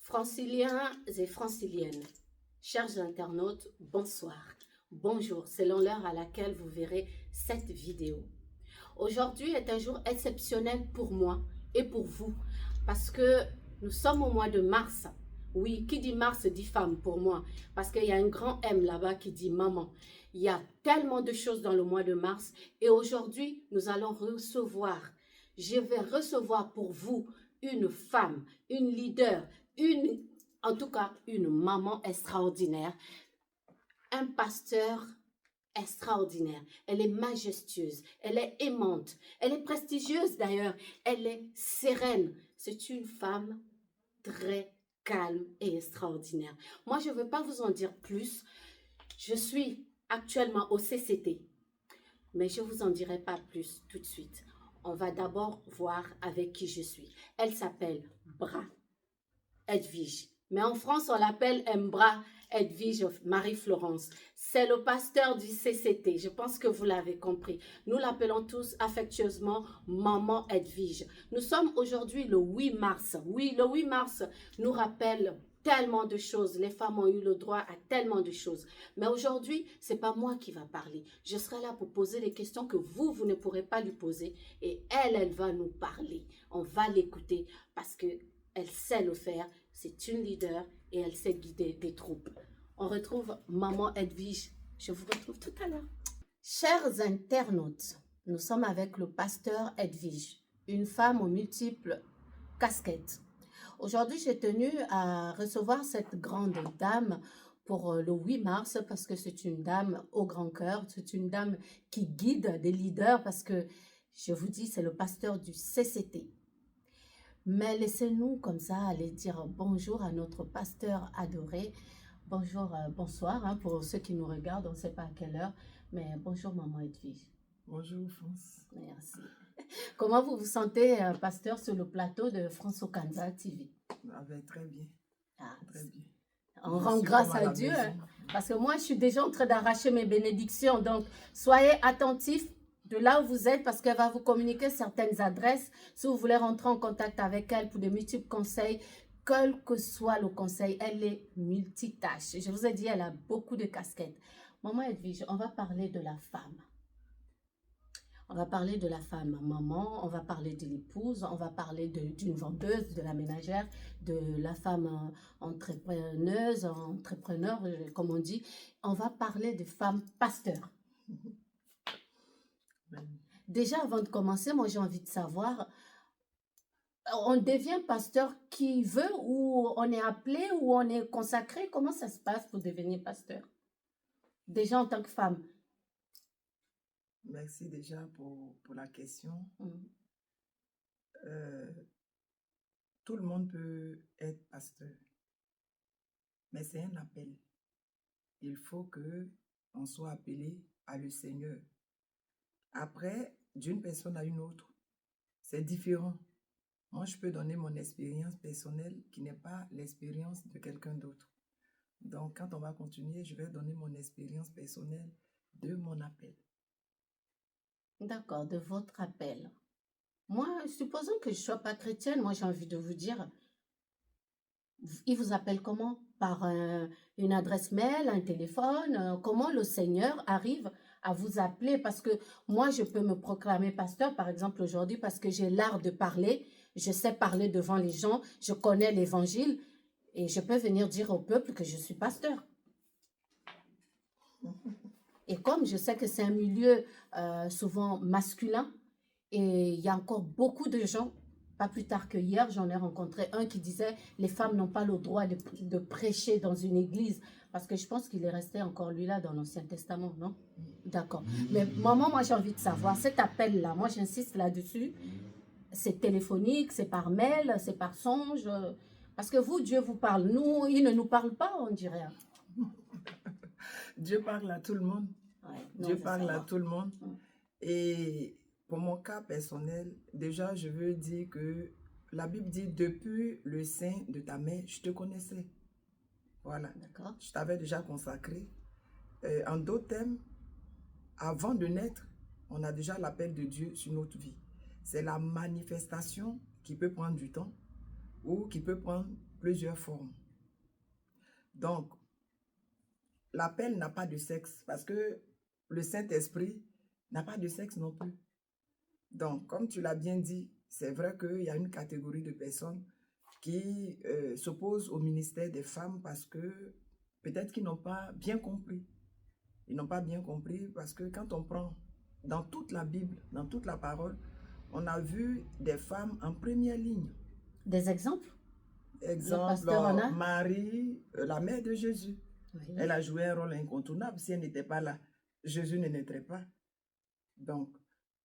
Franciliens et franciliennes, chers internautes, bonsoir, bonjour, selon l'heure à laquelle vous verrez cette vidéo. Aujourd'hui est un jour exceptionnel pour moi et pour vous, parce que nous sommes au mois de mars. Oui, qui dit mars dit femme pour moi, parce qu'il y a un grand M là-bas qui dit maman. Il y a tellement de choses dans le mois de mars et aujourd'hui, nous allons recevoir, je vais recevoir pour vous une femme, une leader, en tout cas, une maman extraordinaire, un pasteur extraordinaire. Elle est majestueuse, elle est aimante, elle est prestigieuse d'ailleurs, elle est sereine. C'est une femme très calme et extraordinaire. Moi, je ne veux pas vous en dire plus. Je suis actuellement au CCT, mais je ne vous en dirai pas plus tout de suite. On va d'abord voir avec qui je suis. Elle s'appelle Bra Edwige. Mais en France, on l'appelle Mbra Edwige Marie-Florence. C'est le pasteur du CCT. Je pense que vous l'avez compris. Nous l'appelons tous affectueusement Maman Edwige. Nous sommes aujourd'hui le 8 mars. Oui, le 8 mars nous rappelle tellement de choses. Les femmes ont eu le droit à tellement de choses. Mais aujourd'hui, ce n'est pas moi qui va parler. Je serai là pour poser les questions que vous ne pourrez pas lui poser. Et elle va nous parler. On va l'écouter parce que elle sait le faire, c'est une leader et elle sait guider des troupes. On retrouve Maman Edwige. Je vous retrouve tout à l'heure. Chers internautes, nous sommes avec le pasteur Edwige, une femme aux multiples casquettes. Aujourd'hui, j'ai tenu à recevoir cette grande dame pour le 8 mars parce que c'est une dame au grand cœur, c'est une dame qui guide des leaders parce que, je vous dis, c'est le pasteur du CCT. Mais laissez-nous comme ça aller dire bonjour à notre pasteur adoré. Bonjour, bonsoir, hein, pour ceux qui nous regardent, on ne sait pas à quelle heure, mais bonjour Maman Edwige. Bonjour France. Merci. Comment vous vous sentez, pasteur, sur le plateau de France Okanza TV? Ah ben, très bien. Ah, Très bien. on rend grâce à Dieu, hein, parce que moi, je suis déjà en train d'arracher mes bénédictions. Donc, soyez attentifs de là où vous êtes, parce qu'elle va vous communiquer certaines adresses. Si vous voulez rentrer en contact avec elle pour de multiples conseils, quel que soit le conseil, elle est multitâche. Je vous ai dit, elle a beaucoup de casquettes. Maman Edwige, on va parler de la femme. On va parler de la femme maman, on va parler de l'épouse, on va parler d'une vendeuse, de la ménagère, de la femme entrepreneuse, entrepreneur, comme on dit. On va parler de femme pasteur. Déjà, avant de commencer, moi j'ai envie de savoir, on devient pasteur qui veut ou on est appelé ou on est consacré? Comment ça se passe pour devenir pasteur? Déjà en tant que femme. Merci déjà pour la question. Tout le monde peut être pasteur, mais c'est un appel. Il faut qu'on soit appelé à le Seigneur. Après, d'une personne à une autre, c'est différent. Moi, je peux donner mon expérience personnelle qui n'est pas l'expérience de quelqu'un d'autre. Donc, quand on va continuer, je vais donner mon expérience personnelle de mon appel. D'accord, de votre appel. Moi, supposons que je ne sois pas chrétienne, moi j'ai envie de vous dire, il vous appelle comment? Par une adresse mail, un téléphone? Comment le Seigneur arrive à vous appeler? Parce que moi, je peux me proclamer pasteur, par exemple, aujourd'hui, parce que j'ai l'art de parler. Je sais parler devant les gens, je connais l'évangile et je peux venir dire au peuple que je suis pasteur. Et comme je sais que c'est un milieu souvent masculin, et il y a encore beaucoup de gens, pas plus tard que hier, j'en ai rencontré un qui disait « Les femmes n'ont pas le droit de prêcher dans une église. » Parce que je pense qu'il est resté encore lui là dans l'Ancien Testament, non? D'accord. Mais maman, moi j'ai envie de savoir, cet appel-là, moi j'insiste là-dessus, c'est téléphonique, c'est par mail, c'est par songe. Parce que vous, Dieu vous parle. Nous, il ne nous parle pas, on dirait. Dieu parle à tout le monde. Ouais, Dieu parle à tout le monde. Mm. Et pour mon cas personnel, déjà, je veux dire que la Bible dit, depuis le sein de ta mère, je te connaissais. Voilà. D'accord. Je t'avais déjà consacré. En d'autres termes, avant de naître, on a déjà l'appel de Dieu sur notre vie. C'est la manifestation qui peut prendre du temps ou qui peut prendre plusieurs formes. Donc, l'appel n'a pas de sexe parce que le Saint-Esprit n'a pas de sexe non plus. Donc, comme tu l'as bien dit, c'est vrai qu'il y a une catégorie de personnes qui s'opposent au ministère des femmes parce que peut-être qu'ils n'ont pas bien compris. Ils n'ont pas bien compris parce que quand on prend dans toute la Bible, dans toute la parole, on a vu des femmes en première ligne. Des exemples? Exemple, Marie, la mère de Jésus. Oui. Elle a joué un rôle incontournable. Si elle n'était pas là, Jésus ne naîtrait pas. Donc,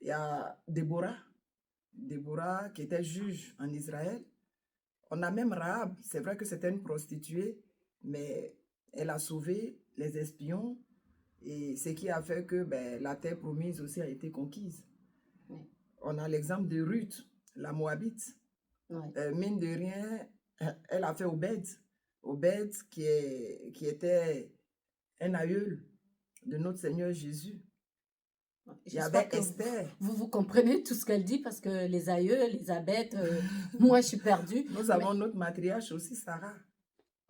il y a Déborah qui était juge en Israël. On a même Rahab, c'est vrai que c'était une prostituée, mais elle a sauvé les espions et ce qui a fait que la terre promise aussi a été conquise. Oui. On a l'exemple de Ruth, la Moabite. Oui. Mine de rien, elle a fait Obed qui était un aïeul de notre Seigneur Jésus. Il y avait Esther. Vous comprenez tout ce qu'elle dit parce que les aïeux, les abeilles, moi je suis perdue. Nous avons notre matriarche aussi, Sarah,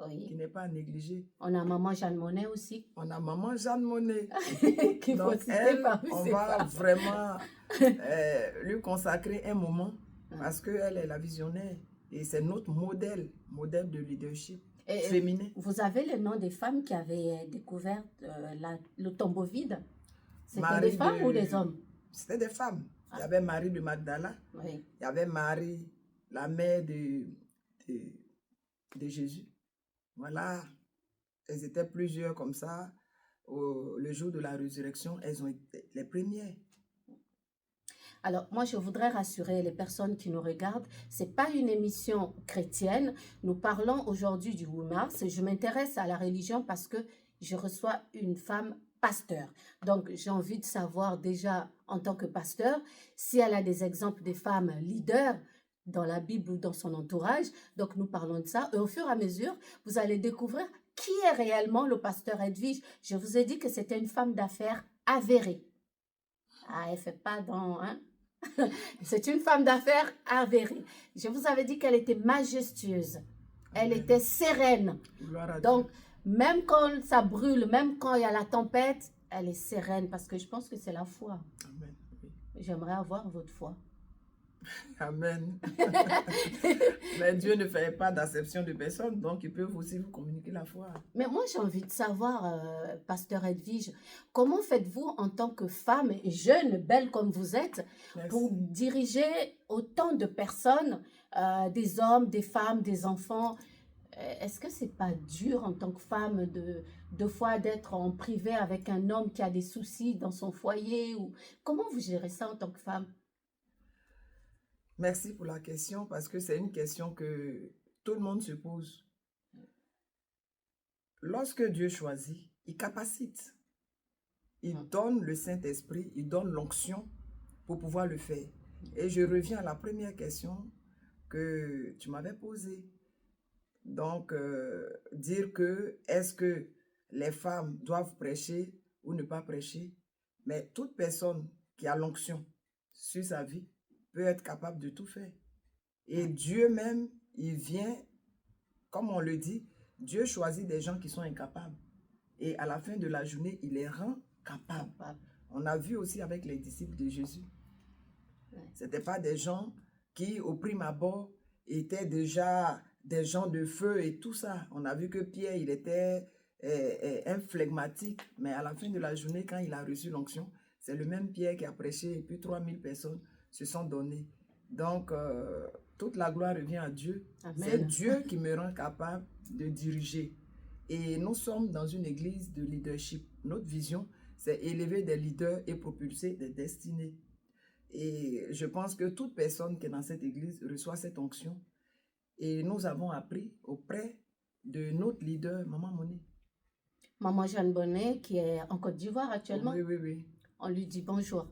qui n'est pas à négliger. On a maman Jeanne Monnet aussi. On a maman Jeanne Monnet. Donc elle, on va vraiment lui consacrer un moment parce qu'elle est la visionnaire et c'est notre modèle de leadership féminin. Vous avez le nom des femmes qui avaient découvert le tombeau vide? C'était des femmes ou des hommes? C'était des femmes. Il y avait Marie de Magdala. Oui. Il y avait Marie, la mère de Jésus. Voilà. Elles étaient plusieurs comme ça. Le jour de la résurrection, elles ont été les premières. Alors, moi, je voudrais rassurer les personnes qui nous regardent. Ce n'est pas une émission chrétienne. Nous parlons aujourd'hui du 8 mars. Je m'intéresse à la religion parce que je reçois une femme pasteur. Donc, j'ai envie de savoir déjà, en tant que pasteur, si elle a des exemples de femmes leaders dans la Bible ou dans son entourage. Donc, nous parlons de ça. Et au fur et à mesure, vous allez découvrir qui est réellement le pasteur Edwige. Je vous ai dit que c'était une femme d'affaires avérée. Ah, elle ne fait pas dans... Hein? C'est une femme d'affaires avérée. Je vous avais dit qu'elle était majestueuse. Elle était sereine. Donc, même quand ça brûle, même quand il y a la tempête, elle est sereine parce que je pense que c'est la foi. Amen. J'aimerais avoir votre foi. Amen. Mais Dieu ne fait pas d'acception de personne, donc ils peuvent aussi vous communiquer la foi. Mais moi, j'ai envie de savoir, pasteur Edwige, comment faites-vous en tant que femme jeune, belle comme vous êtes, Merci. Pour diriger autant de personnes, des hommes, des femmes, des enfants? Est-ce que c'est pas dur en tant que femme de fois d'être en privé avec un homme qui a des soucis dans son foyer ou comment vous gérez ça en tant que femme? Merci pour la question parce que c'est une question que tout le monde se pose. Lorsque Dieu choisit, il capacite. Il donne le Saint-Esprit, il donne l'onction pour pouvoir le faire. Et je reviens à la première question que tu m'avais posée. Donc, dire que est-ce que les femmes doivent prêcher ou ne pas prêcher, mais toute personne qui a l'onction sur sa vie peut être capable de tout faire. Et Dieu même, il vient, comme on le dit, Dieu choisit des gens qui sont incapables. Et à la fin de la journée, il les rend capables. On a vu aussi avec les disciples de Jésus. Ce n'étaient pas des gens qui, au prime abord, étaient déjà des gens de feu et tout ça. On a vu que Pierre, il était un flegmatique, mais à la fin de la journée, quand il a reçu l'onction, c'est le même Pierre qui a prêché et puis 3000 personnes se sont données. Donc, toute la gloire revient à Dieu. C'est Dieu qui me rend capable de diriger. Et nous sommes dans une église de leadership. Notre vision, c'est élever des leaders et propulser des destinées. Et je pense que toute personne qui est dans cette église reçoit cette onction. Et nous avons appris auprès de notre leader, Maman Monnet. Maman Jeanne Monnet, qui est en Côte d'Ivoire actuellement. Oui, oui, oui. On lui dit bonjour.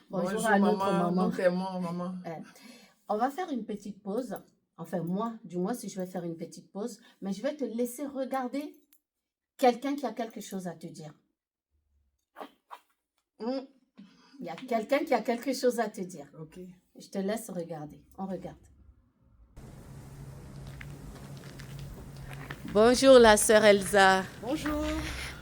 Bonjour à notre maman. Nous t'aimons, maman. On va faire une petite pause. Enfin, moi, du moins, si je vais faire une petite pause. Mais je vais te laisser regarder quelqu'un qui a quelque chose à te dire. Il y a quelqu'un qui a quelque chose à te dire. Ok. Je te laisse regarder. On regarde. Bonjour la sœur Elsa. Bonjour.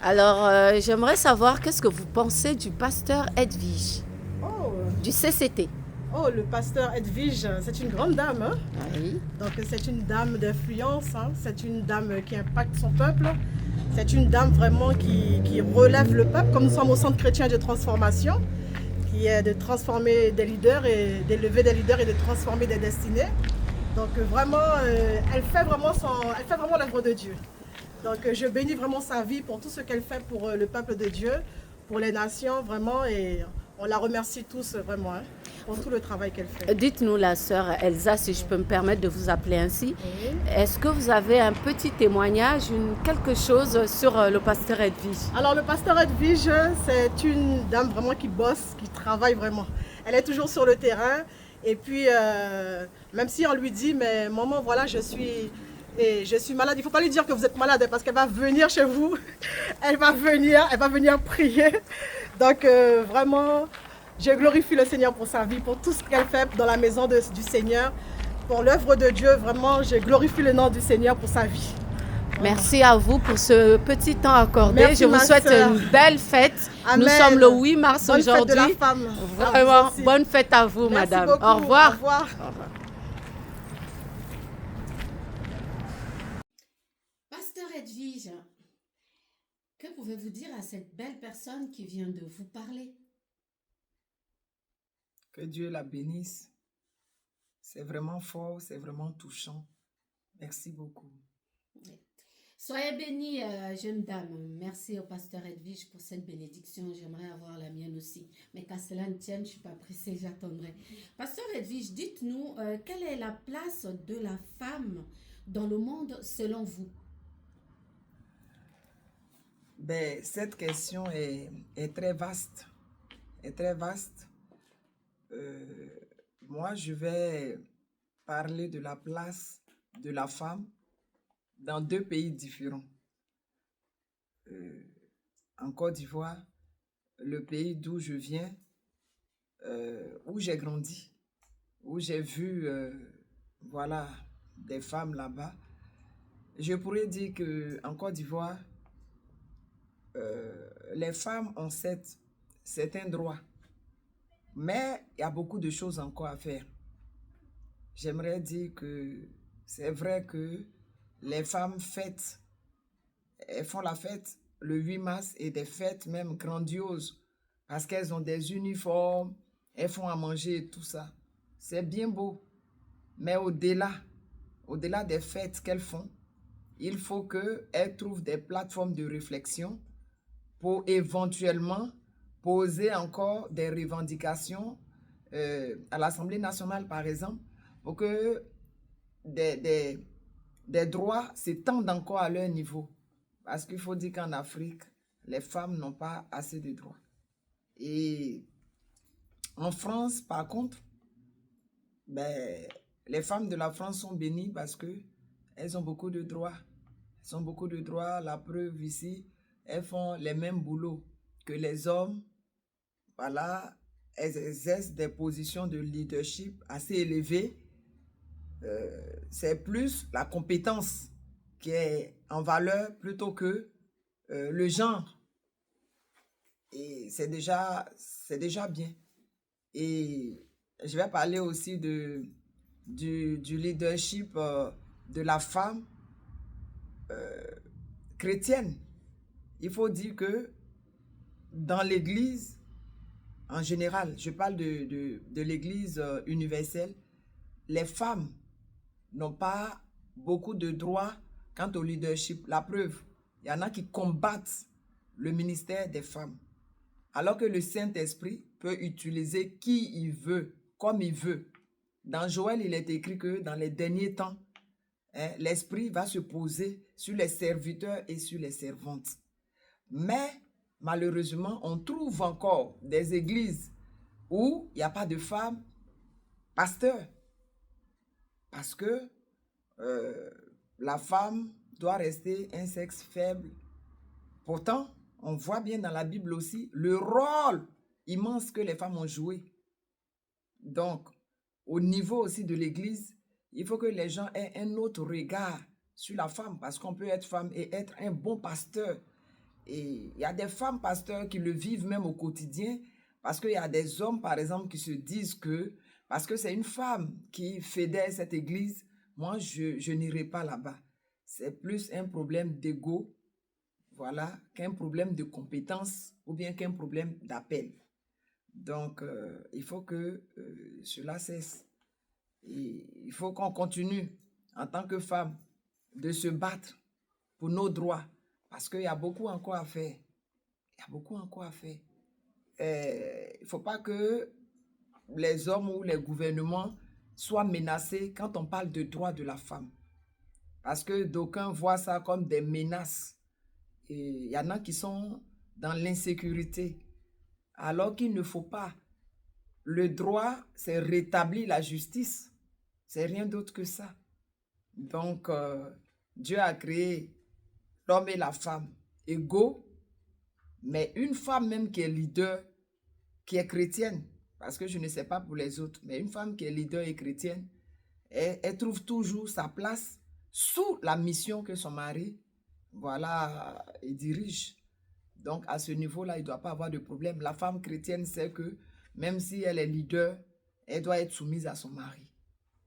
Alors, j'aimerais savoir qu'est-ce que vous pensez du pasteur Edwige, Oh, du CCT. oh, le pasteur Edwige, c'est une grande dame. Hein? Oui. Donc, c'est une dame d'influence. Hein? C'est une dame qui impacte son peuple. C'est une dame vraiment qui relève le peuple, comme nous sommes au Centre chrétien de transformation, qui est de transformer des leaders et d'élever des leaders et de transformer des destinées. Donc, vraiment, elle fait vraiment l'œuvre de Dieu. Donc, je bénis vraiment sa vie pour tout ce qu'elle fait pour le peuple de Dieu, pour les nations, vraiment, et on la remercie tous, vraiment, hein, pour tout le travail qu'elle fait. Dites-nous, la sœur Elsa, si je peux me permettre de vous appeler ainsi, Oui. est-ce que vous avez un petit témoignage, quelque chose sur le pasteur Edwige? Alors, le pasteur Edwige, c'est une dame vraiment qui bosse, qui travaille vraiment. Elle est toujours sur le terrain, et puis, même si on lui dit, mais maman, voilà, je suis malade. Il ne faut pas lui dire que vous êtes malade parce qu'elle va venir chez vous. Elle va venir prier. Donc vraiment, je glorifie le Seigneur pour sa vie, pour tout ce qu'elle fait dans la maison du Seigneur, pour l'œuvre de Dieu. Vraiment, je glorifie le nom du Seigneur pour sa vie. Merci à vous pour ce petit temps accordé. Merci, je vous ma souhaite sœur. une belle fête. Amen. Nous sommes le 8 mars Bonne fête de aujourd'hui. la femme. Vraiment, Vous aussi. bonne fête à vous, Merci madame. beaucoup. Au revoir. Au revoir. Au revoir. Pasteur Edwige, que pouvez-vous dire à cette belle personne qui vient de vous parler? Que Dieu la bénisse. C'est vraiment fort, c'est vraiment touchant. Merci beaucoup. Soyez bénie, jeune dame. Merci au pasteur Edwige pour cette bénédiction. J'aimerais avoir la mienne aussi. Mais qu'à cela ne tienne, je ne suis pas pressée, j'attendrai. Pasteur Edwige, dites-nous, quelle est la place de la femme dans le monde selon vous? Ben, cette question est très vaste. Est très vaste. Moi, je vais parler de la place de la femme dans deux pays différents. En Côte d'Ivoire, le pays d'où je viens, où j'ai grandi, où j'ai vu voilà, des femmes là-bas. Je pourrais dire qu'en Côte d'Ivoire, les femmes ont certains droits, mais il y a beaucoup de choses encore à faire. J'aimerais dire que c'est vrai que les femmes fêtent, elles font la fête le 8 mars et des fêtes même grandioses parce qu'elles ont des uniformes, elles font à manger et tout ça. C'est bien beau, mais au-delà des fêtes qu'elles font, il faut qu'elles trouvent des plateformes de réflexion pour éventuellement poser encore des revendications à l'Assemblée nationale, par exemple, pour que des droits s'étendent encore à leur niveau. Parce qu'il faut dire qu'en Afrique, les femmes n'ont pas assez de droits. Et en France, par contre, ben, les femmes de la France sont bénies parce qu'elles ont beaucoup de droits. Elles ont beaucoup de droits. La preuve ici, elles font les mêmes boulots que les hommes. Voilà, elles exercent des positions de leadership assez élevées. C'est plus la compétence qui est en valeur plutôt que le genre. Et c'est déjà bien. Et je vais parler aussi du leadership de la femme chrétienne. Il faut dire que dans l'Église, en général, je parle de l'Église universelle, les femmes n'ont pas beaucoup de droits quant au leadership. La preuve, il y en a qui combattent le ministère des femmes. Alors que le Saint-Esprit peut utiliser qui il veut, comme il veut. Dans Joël, il est écrit que dans les derniers temps, l'Esprit va se poser sur les serviteurs et sur les servantes. Mais malheureusement, on trouve encore des églises où il n'y a pas de femmes pasteurs. Parce que la femme doit rester un sexe faible. Pourtant, on voit bien dans la Bible aussi le rôle immense que les femmes ont joué. Donc, au niveau aussi de l'Église, il faut que les gens aient un autre regard sur la femme, parce qu'on peut être femme et être un bon pasteur. Et il y a des femmes pasteurs qui le vivent même au quotidien, parce qu'il y a des hommes, par exemple, qui se disent que, parce que c'est une femme qui fédère cette église, moi, je n'irai pas là-bas. C'est plus un problème d'ego, voilà, qu'un problème de compétence ou bien qu'un problème d'appel. Donc, il faut que cela cesse. Et il faut qu'on continue, en tant que femme, de se battre pour nos droits, parce qu'il y a beaucoup encore à faire. Il y a beaucoup encore à faire. Il ne faut pas que les hommes ou les gouvernements soient menacés quand on parle de droits de la femme. Parce que d'aucuns voient ça comme des menaces. Et il y en a qui sont dans l'insécurité. Alors qu'il ne faut pas. Le droit, c'est rétablir la justice. C'est rien d'autre que ça. Donc, Dieu a créé l'homme et la femme égaux, mais une femme même qui est leader, qui est chrétienne, parce que je ne sais pas pour les autres, mais une femme qui est leader et chrétienne, elle trouve toujours sa place sous la mission que son mari, voilà, il dirige. Donc, à ce niveau-là, il ne doit pas avoir de problème. La femme chrétienne sait que même si elle est leader, elle doit être soumise à son mari.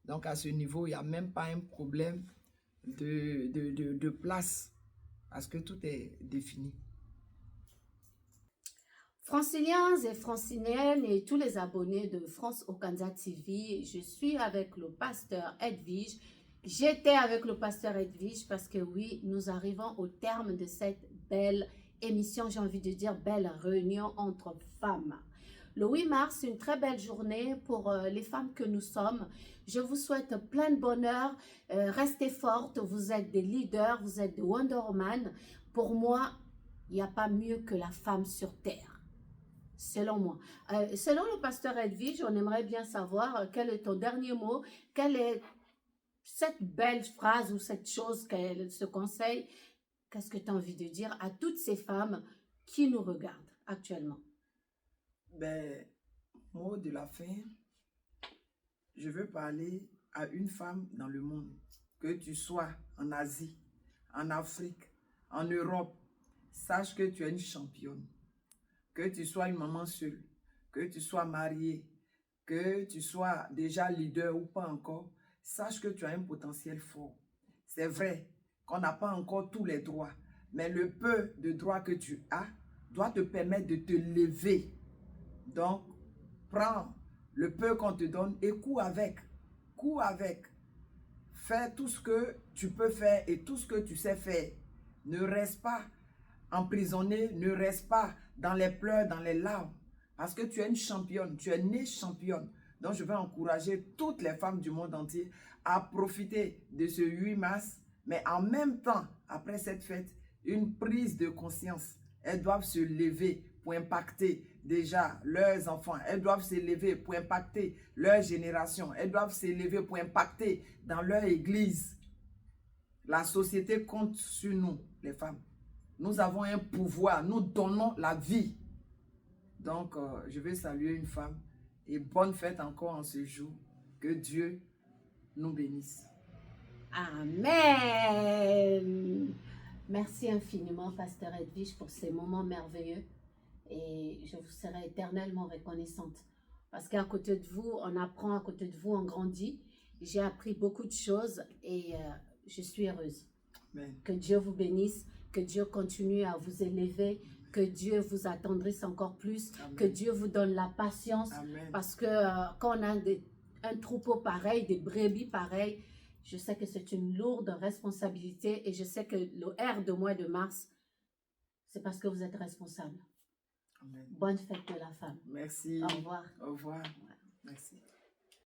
Donc, à ce niveau, il n'y a même pas un problème de place, parce que tout est défini. Franciliens et franciliennes et tous les abonnés de France Okanza TV, je suis avec le pasteur Edwige. J'étais avec le pasteur Edwige parce que oui, nous arrivons au terme de cette belle émission, j'ai envie de dire belle réunion entre femmes. Le 8 mars, une très belle journée pour les femmes que nous sommes. Je vous souhaite plein de bonheur. Restez fortes, vous êtes des leaders, vous êtes des Wonder Woman. Pour moi, il n'y a pas mieux que la femme sur terre. Selon moi. Selon le pasteur Edwige, on aimerait bien savoir quel est ton dernier mot, quelle est cette belle phrase ou cette chose, ce conseil, qu'est-ce que tu as envie de dire à toutes ces femmes qui nous regardent actuellement? Ben, mot de la fin, je veux parler à une femme dans le monde, que tu sois en Asie, en Afrique, en Europe, sache que tu es une championne. Que tu sois une maman seule, que tu sois mariée, que tu sois déjà leader ou pas encore, sache que tu as un potentiel fort. C'est vrai qu'on n'a pas encore tous les droits, mais le peu de droits que tu as doit te permettre de te lever. Donc, prends le peu qu'on te donne et cours avec. Cours avec. Fais tout ce que tu peux faire et tout ce que tu sais faire. Ne reste pas emprisonné, ne reste pas dans les pleurs, dans les larmes. Parce que tu es une championne, tu es née championne. Donc, je vais encourager toutes les femmes du monde entier à profiter de ce 8 mars. Mais en même temps, après cette fête, une prise de conscience. Elles doivent se lever pour impacter déjà leurs enfants. Elles doivent se lever pour impacter leur génération. Elles doivent se lever pour impacter dans leur église. La société compte sur nous, les femmes. Nous avons un pouvoir, nous donnons la vie. Donc, je vais saluer une femme et bonne fête encore en ce jour. Que Dieu nous bénisse. Amen. Merci infiniment, pasteur Edwige, pour ces moments merveilleux. Et je vous serai éternellement reconnaissante. Parce qu'à côté de vous, on apprend, à côté de vous, on grandit. J'ai appris beaucoup de choses et je suis heureuse. Amen. Que Dieu vous bénisse, que Dieu continue à vous élever, que Dieu vous attendrisse encore plus, Amen. que Dieu vous donne la patience. Amen. Parce que quand on a un troupeau pareil, des brebis pareils, je sais que c'est une lourde responsabilité et je sais que le R de mois de mars, c'est parce que vous êtes responsable. Amen. Bonne fête de la femme. Merci. Au revoir. Au revoir. Merci.